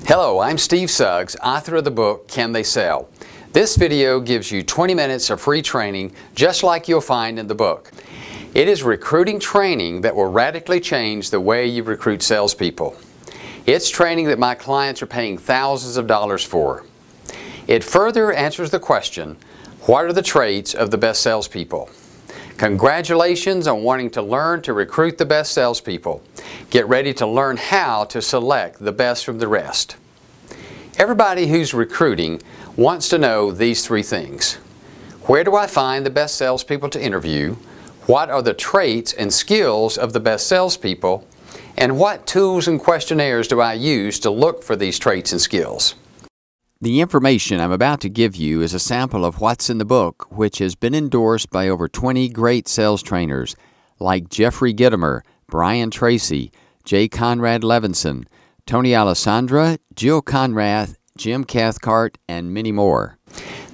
Hello, I'm Steve Suggs, author of the book, Can They Sell? This video gives you 20 minutes of free training just like you'll find in the book. It is recruiting training that will radically change the way you recruit salespeople. It's training that my clients are paying thousands of dollars for. It further answers the question, what are the traits of the best salespeople? Congratulations on wanting to learn to recruit the best salespeople. Get ready to learn how to select the best from the rest. Everybody who's recruiting wants to know these three things. Where do I find the best salespeople to interview? What are the traits and skills of the best salespeople? And what tools and questionnaires do I use to look for these traits and skills? The information I'm about to give you is a sample of what's in the book, which has been endorsed by over 20 great sales trainers like Jeffrey Gitomer, Brian Tracy, J. Conrad Levinson, Tony Alessandra, Jill Conrath, Jim Cathcart, and many more.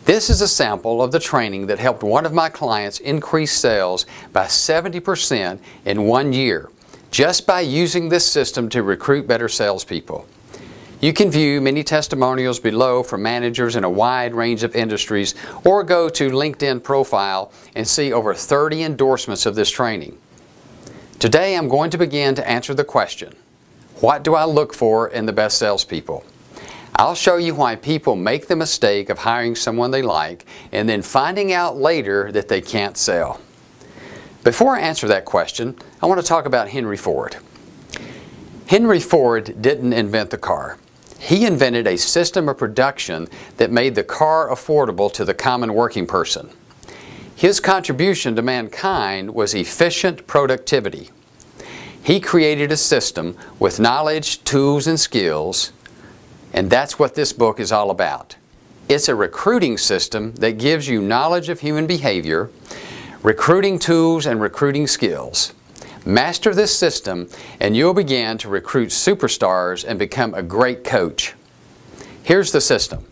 This is a sample of the training that helped one of my clients increase sales by 70% in 1 year, just by using this system to recruit better salespeople. You can view many testimonials below from managers in a wide range of industries, or go to LinkedIn profile and see over 30 endorsements of this training. Today I'm going to begin to answer the question, what do I look for in the best salespeople? I'll show you why people make the mistake of hiring someone they like and then finding out later that they can't sell. Before I answer that question, I want to talk about Henry Ford. Henry Ford didn't invent the car. He invented a system of production that made the car affordable to the common working person. His contribution to mankind was efficient productivity. He created a system with knowledge, tools, and skills, and that's what this book is all about. It's a recruiting system that gives you knowledge of human behavior, recruiting tools, and recruiting skills. Master this system and you'll begin to recruit superstars and become a great coach. Here's the system.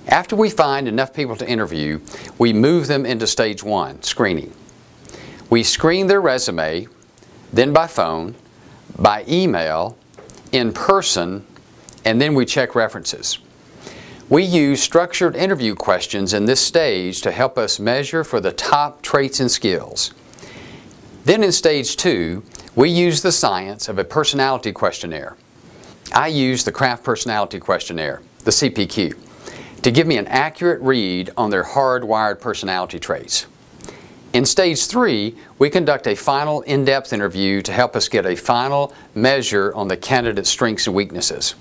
After we find enough people to interview, we move them into stage 1, screening. We screen their resume, then by phone, by email, in person, and then we check references. We use structured interview questions in this stage to help us measure for the top traits and skills. Then in stage 2, we use the science of a personality questionnaire. I use the Kraft Personality Questionnaire, the CPQ, to give me an accurate read on their hardwired personality traits. In stage 3, we conduct a final in-depth interview to help us get a final measure on the candidate's strengths and weaknesses.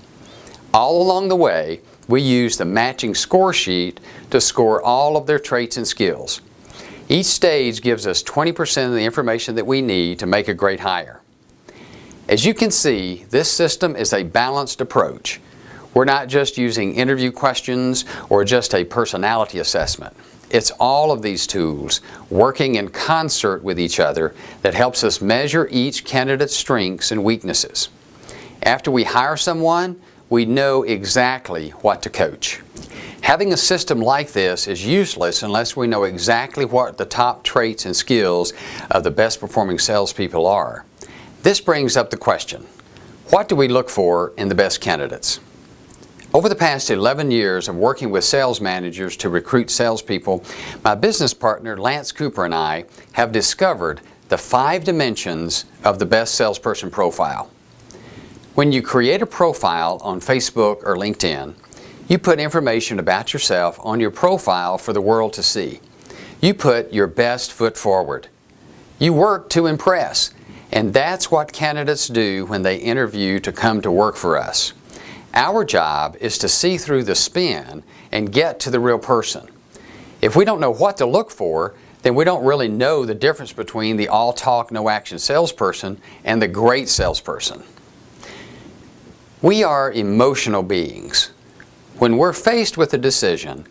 All along the way, we use the matching score sheet to score all of their traits and skills. Each stage gives us 20% of the information that we need to make a great hire. As you can see, this system is a balanced approach. We're not just using interview questions or just a personality assessment. It's all of these tools working in concert with each other that helps us measure each candidate's strengths and weaknesses. After we hire someone, we know exactly what to coach. Having a system like this is useless unless we know exactly what the top traits and skills of the best performing salespeople are. This brings up the question, what do we look for in the best candidates? Over the past 11 years of working with sales managers to recruit salespeople, my business partner Lance Cooper and I have discovered the 5 dimensions of the best salesperson profile. When you create a profile on Facebook or LinkedIn, you put information about yourself on your profile for the world to see. You put your best foot forward. You work to impress, and that's what candidates do when they interview to come to work for us. Our job is to see through the spin and get to the real person. If we don't know what to look for, then we don't really know the difference between the all talk, no action salesperson and the great salesperson. We are emotional beings. When we're faced with a decision,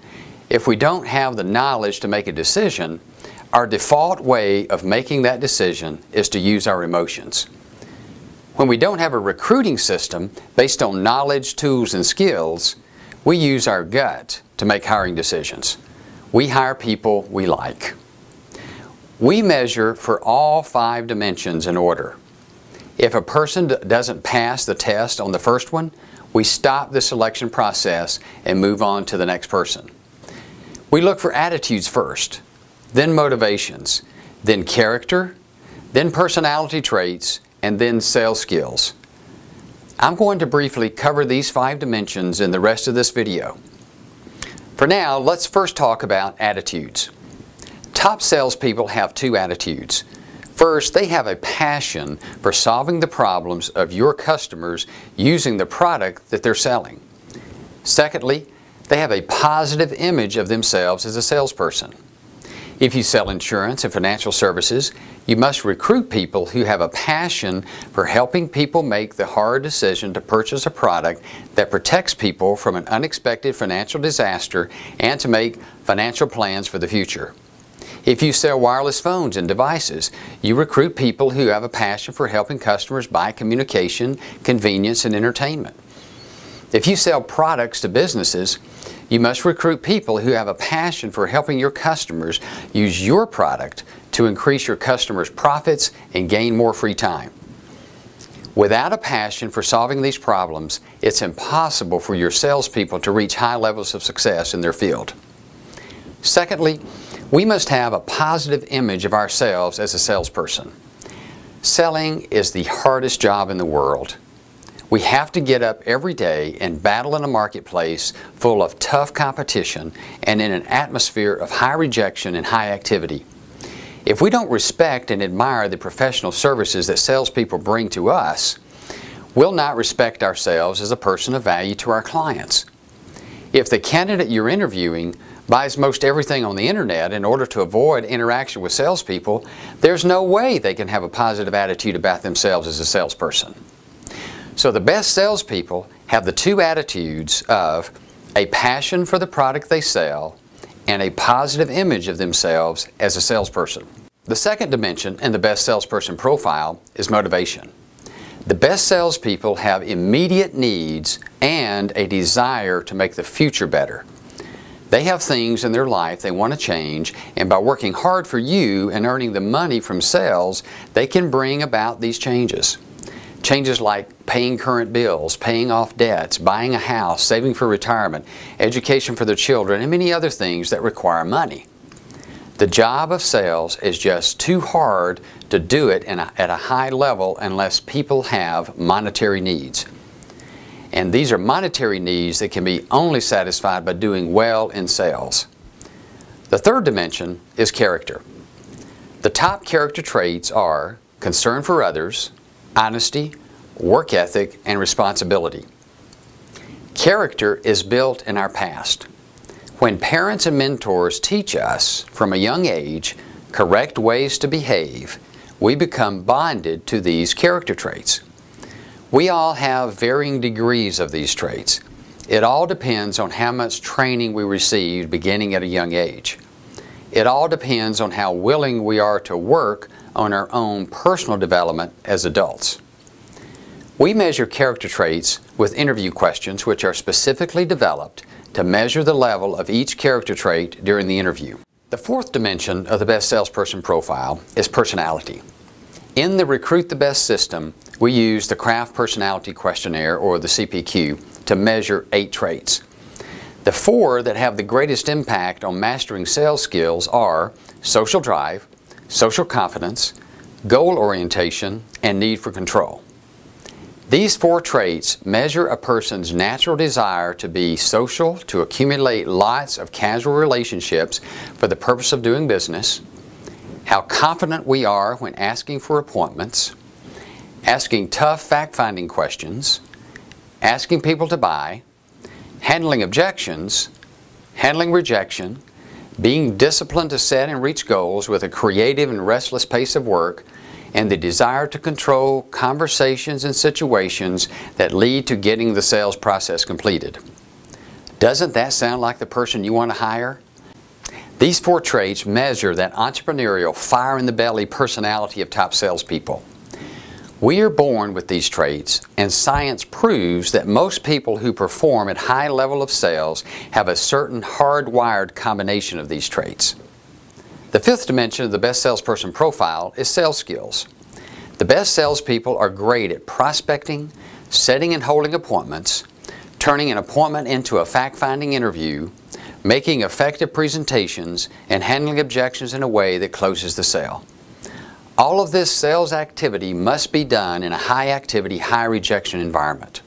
if we don't have the knowledge to make a decision, our default way of making that decision is to use our emotions. When we don't have a recruiting system based on knowledge, tools, and skills, we use our gut to make hiring decisions. We hire people we like. We measure for all 5 dimensions in order. If a person doesn't pass the test on the first one, we stop the selection process and move on to the next person. We look for attitudes first, then motivations, then character, then personality traits, and then sales skills. I'm going to briefly cover these 5 dimensions in the rest of this video. For now, let's first talk about attitudes. Top salespeople have 2 attitudes. First, they have a passion for solving the problems of your customers using the product that they're selling. Secondly, they have a positive image of themselves as a salesperson. If you sell insurance and financial services, you must recruit people who have a passion for helping people make the hard decision to purchase a product that protects people from an unexpected financial disaster and to make financial plans for the future. If you sell wireless phones and devices, you recruit people who have a passion for helping customers buy communication, convenience, and entertainment. If you sell products to businesses, you must recruit people who have a passion for helping your customers use your product to increase your customers' profits and gain more free time. Without a passion for solving these problems, it's impossible for your salespeople to reach high levels of success in their field. Secondly, we must have a positive image of ourselves as a salesperson. Selling is the hardest job in the world. We have to get up every day and battle in a marketplace full of tough competition and in an atmosphere of high rejection and high activity. If we don't respect and admire the professional services that salespeople bring to us, we'll not respect ourselves as a person of value to our clients. If the candidate you're interviewing buys most everything on the internet in order to avoid interaction with salespeople, there's no way they can have a positive attitude about themselves as a salesperson. So the best salespeople have the 2 attitudes of a passion for the product they sell and a positive image of themselves as a salesperson. The second dimension in the best salesperson profile is motivation. The best salespeople have immediate needs and a desire to make the future better. They have things in their life they want to change, and by working hard for you and earning the money from sales, they can bring about these changes. Changes like paying current bills, paying off debts, buying a house, saving for retirement, education for their children, and many other things that require money. The job of sales is just too hard to do it at a high level unless people have monetary needs. And these are monetary needs that can be only satisfied by doing well in sales. The third dimension is character. The top character traits are concern for others, honesty, work ethic, and responsibility. Character is built in our past. When parents and mentors teach us from a young age correct ways to behave, we become bonded to these character traits. We all have varying degrees of these traits. It all depends on how much training we received beginning at a young age. It all depends on how willing we are to work on our own personal development as adults. We measure character traits with interview questions which are specifically developed to measure the level of each character trait during the interview. The fourth dimension of the best salesperson profile is personality. In the Recruit the Best system, we use the Kraft Personality Questionnaire, or the CPQ, to measure 8 traits. The 4 that have the greatest impact on mastering sales skills are social drive, social confidence, goal orientation, and need for control. These 4 traits measure a person's natural desire to be social, to accumulate lots of casual relationships for the purpose of doing business, how confident we are when asking for appointments, asking tough fact-finding questions, asking people to buy, handling objections, handling rejection, being disciplined to set and reach goals with a creative and restless pace of work, and the desire to control conversations and situations that lead to getting the sales process completed. Doesn't that sound like the person you want to hire? These 4 traits measure that entrepreneurial, fire-in-the-belly personality of top salespeople. We are born with these traits, and science proves that most people who perform at high level of sales have a certain hardwired combination of these traits. The 5th dimension of the best salesperson profile is sales skills. The best salespeople are great at prospecting, setting and holding appointments, turning an appointment into a fact-finding interview, making effective presentations, and handling objections in a way that closes the sale. All of this sales activity must be done in a high-activity, high-rejection environment.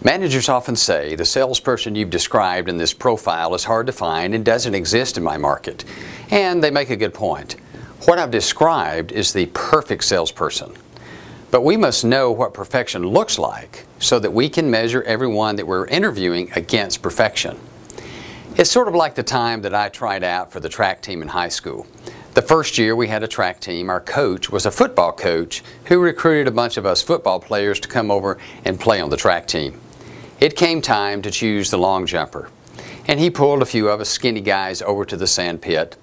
Managers often say the salesperson you've described in this profile is hard to find and doesn't exist in my market. And they make a good point. What I've described is the perfect salesperson. But we must know what perfection looks like so that we can measure everyone that we're interviewing against perfection. It's sort of like the time that I tried out for the track team in high school. The first year we had a track team, our coach was a football coach who recruited a bunch of us football players to come over and play on the track team. It came time to choose the long jumper, and he pulled a few of us skinny guys over to the sand pit,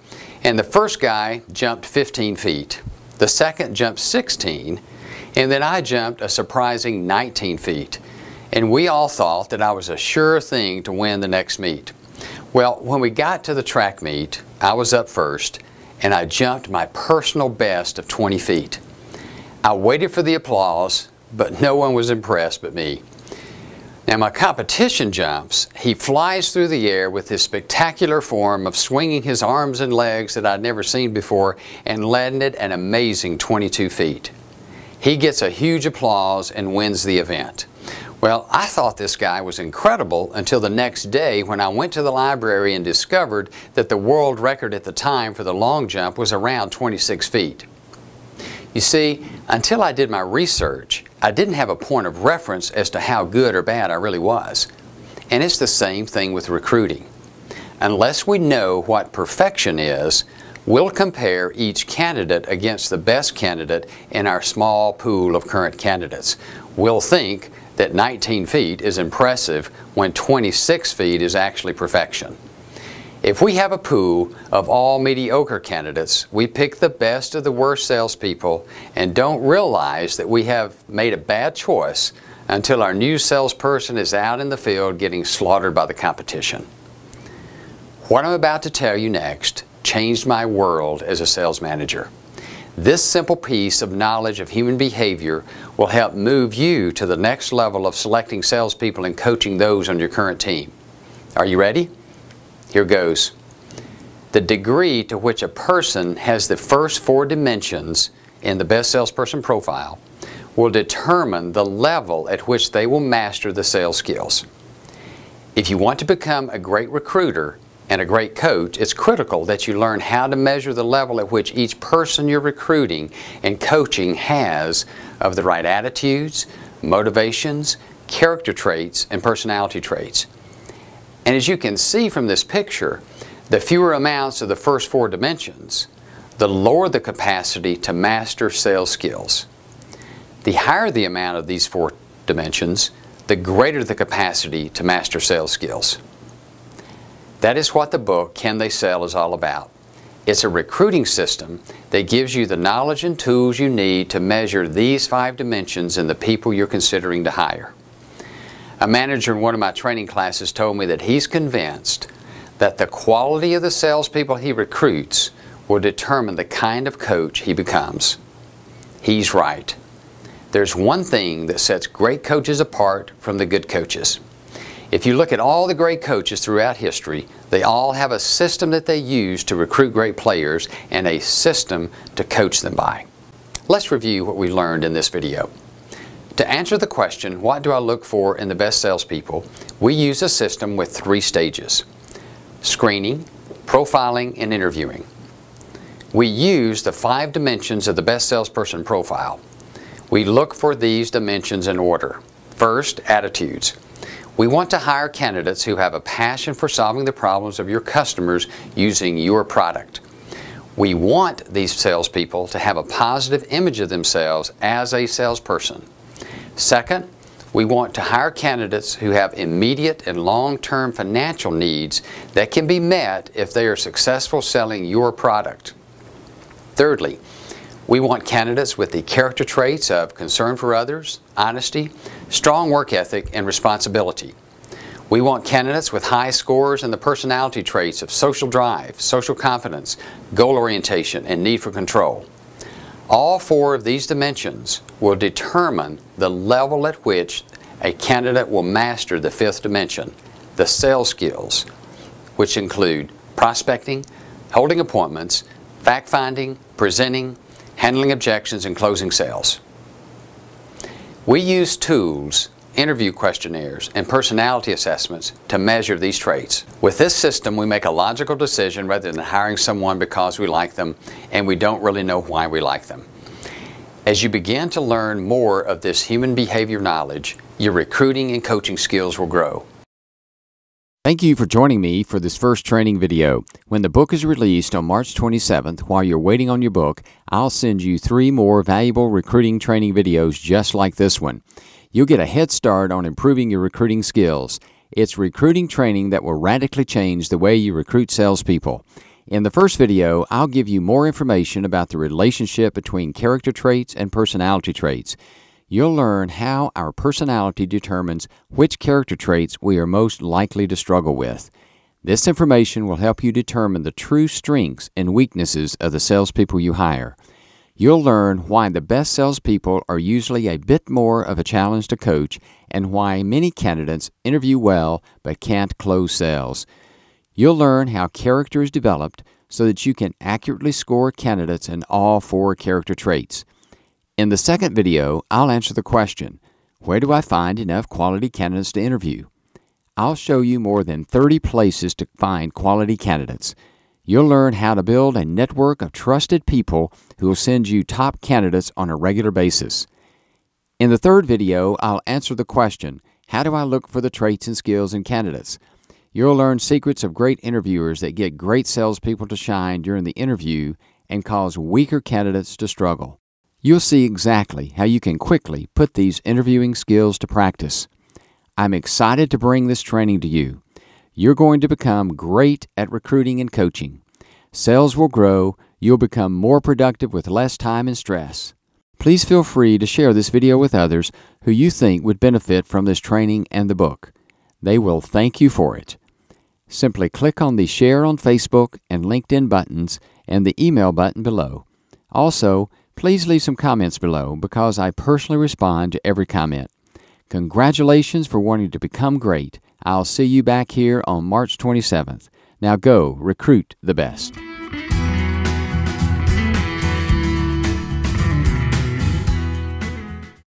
and the first guy jumped 15 feet, the second jumped 16, and then I jumped a surprising 19 feet, and we all thought that I was a sure thing to win the next meet. Well, when we got to the track meet, I was up first, and I jumped my personal best of 20 feet. I waited for the applause, but no one was impressed but me. Now my competition jumps, he flies through the air with this spectacular form of swinging his arms and legs that I'd never seen before and landed an amazing 22 feet. He gets a huge applause and wins the event. Well, I thought this guy was incredible until the next day when I went to the library and discovered that the world record at the time for the long jump was around 26 feet. You see, until I did my research, I didn't have a point of reference as to how good or bad I really was. And it's the same thing with recruiting. Unless we know what perfection is, we'll compare each candidate against the best candidate in our small pool of current candidates. We'll think that 19 feet is impressive when 26 feet is actually perfection. If we have a pool of all mediocre candidates, we pick the best of the worst salespeople and don't realize that we have made a bad choice until our new salesperson is out in the field getting slaughtered by the competition. What I'm about to tell you next changed my world as a sales manager. This simple piece of knowledge of human behavior will help move you to the next level of selecting salespeople and coaching those on your current team. Are you ready? Here goes. The degree to which a person has the first 4 dimensions in the best salesperson profile will determine the level at which they will master the sales skills. If you want to become a great recruiter and a great coach, it's critical that you learn how to measure the level at which each person you're recruiting and coaching has of the right attitudes, motivations, character traits, and personality traits. And as you can see from this picture, the fewer amounts of the first 4 dimensions, the lower the capacity to master sales skills. The higher the amount of these 4 dimensions, the greater the capacity to master sales skills. That is what the book, Can They Sell, is all about. It's a recruiting system that gives you the knowledge and tools you need to measure these 5 dimensions in the people you're considering to hire. A manager in one of my training classes told me that he's convinced that the quality of the salespeople he recruits will determine the kind of coach he becomes. He's right. There's one thing that sets great coaches apart from the good coaches. If you look at all the great coaches throughout history, they all have a system that they use to recruit great players and a system to coach them by. Let's review what we learned in this video. To answer the question, what do I look for in the best salespeople, we use a system with 3 stages: screening, profiling, and interviewing. We use the 5 dimensions of the best salesperson profile. We look for these dimensions in order. First, attitudes. We want to hire candidates who have a passion for solving the problems of your customers using your product. We want these salespeople to have a positive image of themselves as a salesperson. Second, we want to hire candidates who have immediate and long-term financial needs that can be met if they are successful selling your product. Thirdly, we want candidates with the character traits of concern for others, honesty, strong work ethic, and responsibility. We want candidates with high scores and the personality traits of social drive, social confidence, goal orientation, and need for control. All 4 of these dimensions will determine the level at which a candidate will master the fifth dimension, the sales skills, which include prospecting, holding appointments, fact-finding, presenting, handling objections, and closing sales. We use tools, interview questionnaires, and personality assessments to measure these traits. With this system, we make a logical decision rather than hiring someone because we like them and we don't really know why we like them. As you begin to learn more of this human behavior knowledge, your recruiting and coaching skills will grow. Thank you for joining me for this first training video. When the book is released on March 27th, while you're waiting on your book, I'll send you 3 more valuable recruiting training videos just like this one. You'll get a head start on improving your recruiting skills. It's recruiting training that will radically change the way you recruit salespeople. In the first video, I'll give you more information about the relationship between character traits and personality traits. You'll learn how our personality determines which character traits we are most likely to struggle with. This information will help you determine the true strengths and weaknesses of the salespeople you hire. You'll learn why the best salespeople are usually a bit more of a challenge to coach and why many candidates interview well but can't close sales. You'll learn how character is developed so that you can accurately score candidates in all 4 character traits. In the second video, I'll answer the question, where do I find enough quality candidates to interview? I'll show you more than 30 places to find quality candidates. You'll learn how to build a network of trusted people who will send you top candidates on a regular basis. In the third video, I'll answer the question, how do I look for the traits and skills in candidates? You'll learn secrets of great interviewers that get great salespeople to shine during the interview and cause weaker candidates to struggle. You'll see exactly how you can quickly put these interviewing skills to practice. I'm excited to bring this training to you. You're going to become great at recruiting and coaching. Sales will grow. You'll become more productive with less time and stress. Please feel free to share this video with others who you think would benefit from this training and the book. They will thank you for it. Simply click on the Share on Facebook and LinkedIn buttons and the email button below. Also, please leave some comments below because I personally respond to every comment. Congratulations for wanting to become great. I'll see you back here on March 27th. Now go recruit the best.